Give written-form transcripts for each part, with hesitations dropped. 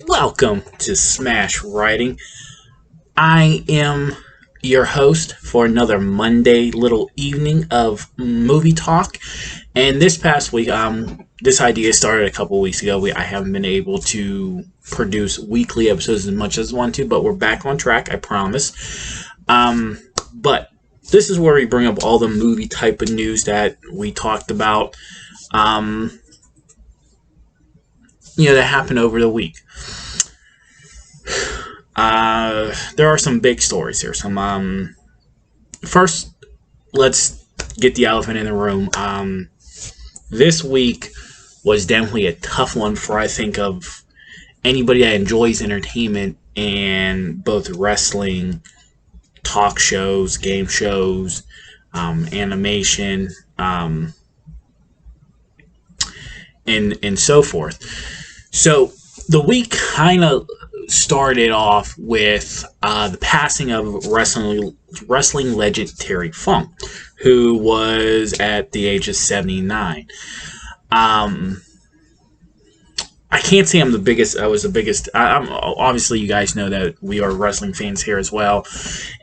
Welcome to Smash Writing. I am your host for another Monday little evening of movie talk. And this past week, this idea started a couple weeks ago. I haven't been able to produce weekly episodes as much as I want to, but we're back on track, I promise. But this is where we bring up all the movie type of news that we talked about, that happened over the week. There are some big stories here. First, let's get the elephant in the room. This week was definitely a tough one for, I think, of anybody that enjoys entertainment and both wrestling, talk shows, game shows, animation, and so forth. So the week kind of started off with the passing of wrestling legend Terry Funk, who was at the age of 79. I can't say I'm the biggest. I was the biggest. I'm obviously, you guys know that we are wrestling fans here as well,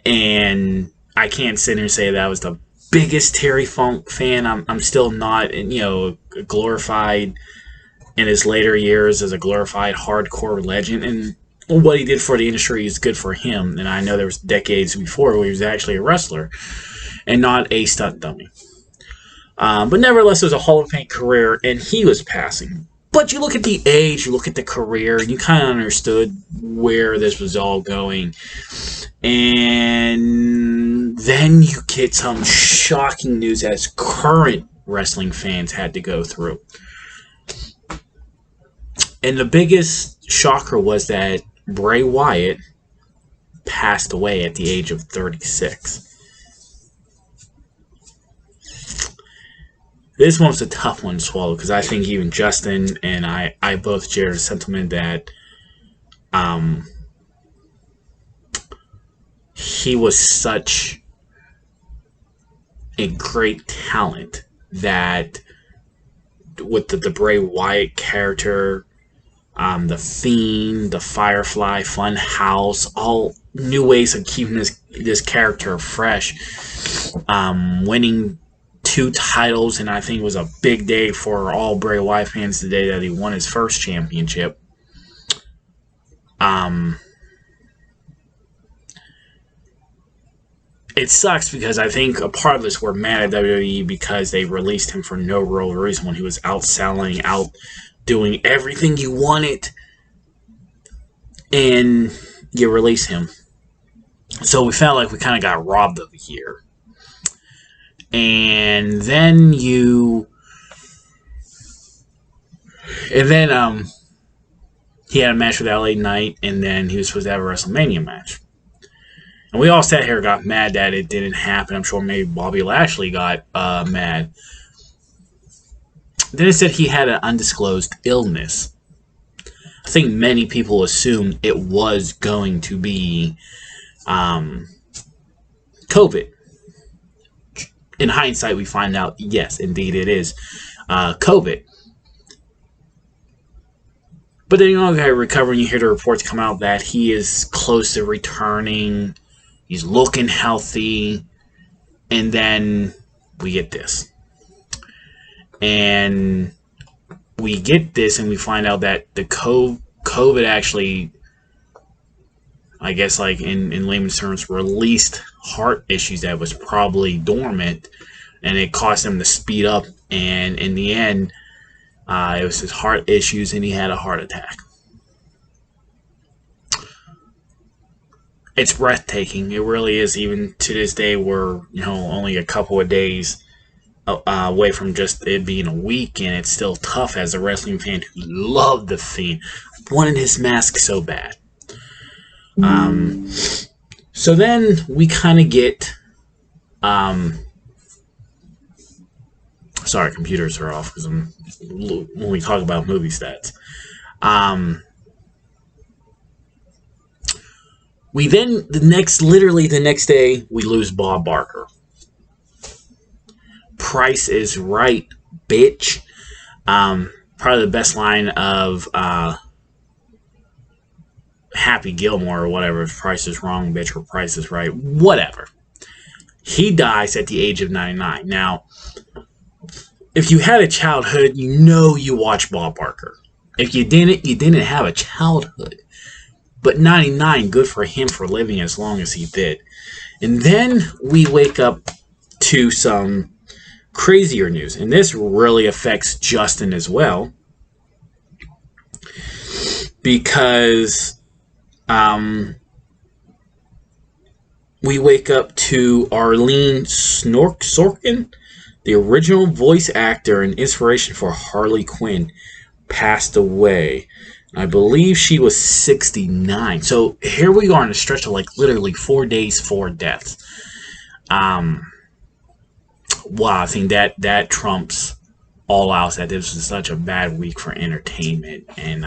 and I can't sit here and say that I was the biggest Terry Funk fan. I'm still not, glorified in his later years as a glorified hardcore legend, and what he did for the industry is good for him. And I know there was decades before where he was actually a wrestler and not a stunt dummy. But nevertheless, it was a Hall of Fame career, and he was passing. But you look at the age, you look at the career, and you kind of understood where this was all going. And then you get some shocking news as current wrestling fans had to go through. And the biggest shocker was that Bray Wyatt passed away at the age of 36. This one was a tough one to swallow because I think even Justin and I both share the sentiment that he was such a great talent that with the Bray Wyatt character, the Fiend, the Firefly, Funhouse, all new ways of keeping this character fresh, winning 2 titles, and I think it was a big day for all Bray Wyatt fans today that he won his first championship. It sucks because I think a part of this were mad at WWE because they released him for no real reason when he was outselling, out doing everything you wanted, and you release him. So we felt like we kind of got robbed of a year. And then he had a match with LA Knight, and then he was supposed to have a WrestleMania match. And we all sat here and got mad that it didn't happen. I'm sure maybe Bobby Lashley got mad. Then it said he had an undisclosed illness. I think many people assumed it was going to be COVID. In hindsight, we find out, yes, indeed it is COVID. But then, okay, recovering, you hear the reports come out that he is close to returning. He's looking healthy. And then we get this. And we get this and we find out that the COVID actually, I guess, like in layman's terms, released heart issues that was probably dormant, and it caused him to speed up, and in the end, it was his heart issues, and he had a heart attack. It's breathtaking. It really is. Even to this day, we're only a couple of days away from just it being a week, and it's still tough as a wrestling fan who loved the Fiend, wanted his mask so bad. So then we kind of get, sorry, computers are off because when we talk about movie stats. We then, literally the next day, we lose Bob Barker. Price is right, bitch. Probably the best line of Happy Gilmore or whatever. Price is Wrong, bitch, or Price is Right. Whatever. He dies at the age of 99. Now, if you had a childhood, you know you watched Bob Barker. If you didn't have a childhood. But 99, good for him for living as long as he did. And then we wake up to some crazier news. And this really affects Justin as well. Because we wake up to Arlene Sorkin, the original voice actor and inspiration for Harley Quinn, passed away. I believe she was 69. So here we are in a stretch of like literally 4 days, 4 deaths. Wow, I think that trumps all else. That this was such a bad week for entertainment, and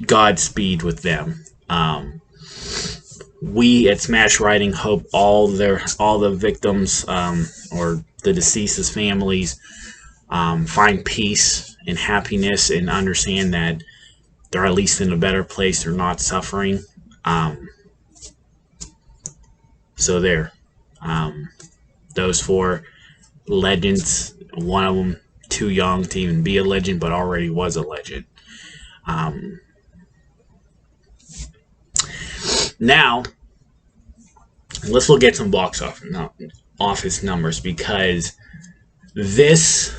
Godspeed with them. We at Smash Writing hope all the victims or the deceased's families find peace and happiness and understand that they're at least in a better place. They're not suffering. So there. Those 4 legends. One of them too young to even be a legend, but already was a legend. Now, let's look at some box office numbers, because this,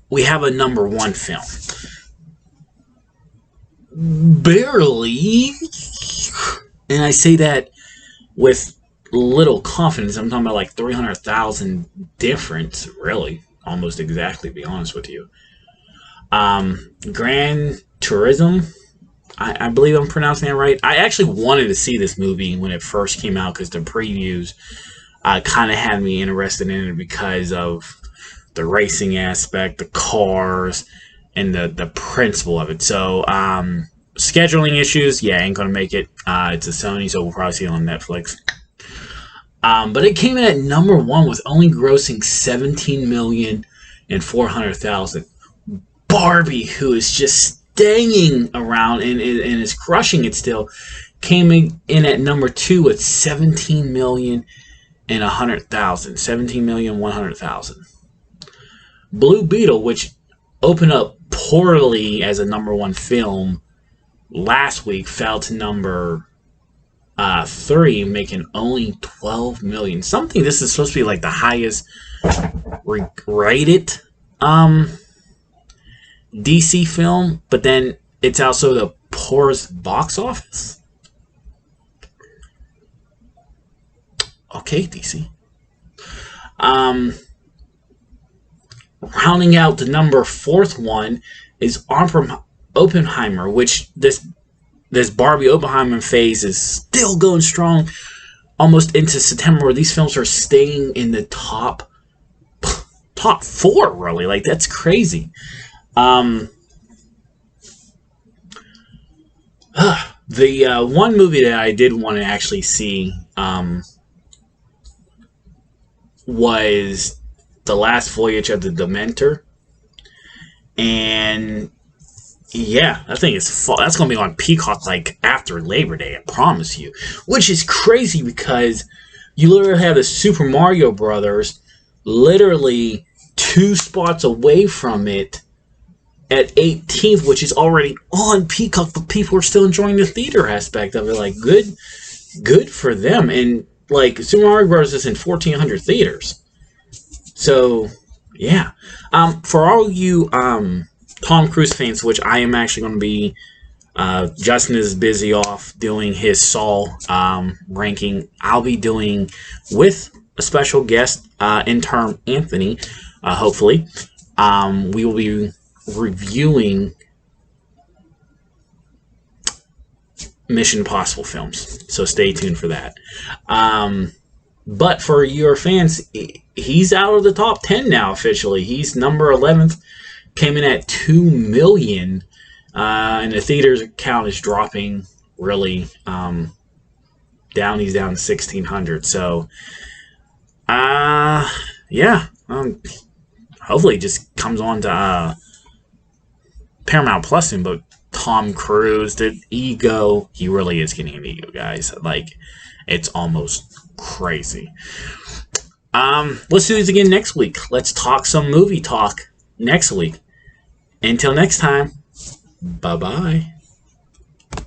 we have a number 1 film. Barely. And I say that with little confidence. I'm talking about like 300,000 difference, really. Almost exactly, to be honest with you. Gran Turismo, I believe I'm pronouncing that right. I actually wanted to see this movie when it first came out because the previews kind of had me interested in it because of the racing aspect, the cars, and the principle of it. So, scheduling issues, yeah, ain't gonna make it. It's a Sony, so we'll probably see it on Netflix. But it came in at number 1 with only grossing $17,400,000. Barbie, who is just staying around and is crushing it still, came in at number 2 with $17,100,000. $17,100,000. Blue Beetle, which opened up poorly as a number 1 film last week, fell to number 3, making only $12 million. Something this is supposed to be like the highest rated DC film, but then it's also the poorest box office. Okay, DC. Rounding out the number 4th one is Oppenheimer, which this Barbie Oppenheimer phase is still going strong almost into September, where these films are staying in the top 4, really. Like, that's crazy. The one movie that I did want to actually see was The Last Voyage of the Dementor. And yeah, I think that's going to be on Peacock like after Labor Day, I promise you. Which is crazy because you literally have the Super Mario Brothers literally 2 spots away from it at 18th, which is already on Peacock, but people are still enjoying the theater aspect of it. Like, good for them. And like, Super Mario Bros. Is in 1,400 theaters. So, yeah. For all you Tom Cruise fans, which I am actually going to be, Justin is busy off doing his Saw ranking. I'll be doing with a special guest, intern Anthony, hopefully. We will be reviewing Mission Impossible films, so stay tuned for that. But for your fans, he's out of the top 10 now officially. He's number 11th, came in at 2 million, and the theaters count is dropping really down. He's down to 1,600. So, yeah. hopefully it just comes on to Paramount Plus soon. But Tom Cruise, the ego, he really is getting an ego, guys. Like, it's almost crazy. Let's do this again next week. Let's talk some movie talk next week. Until next time, bye bye.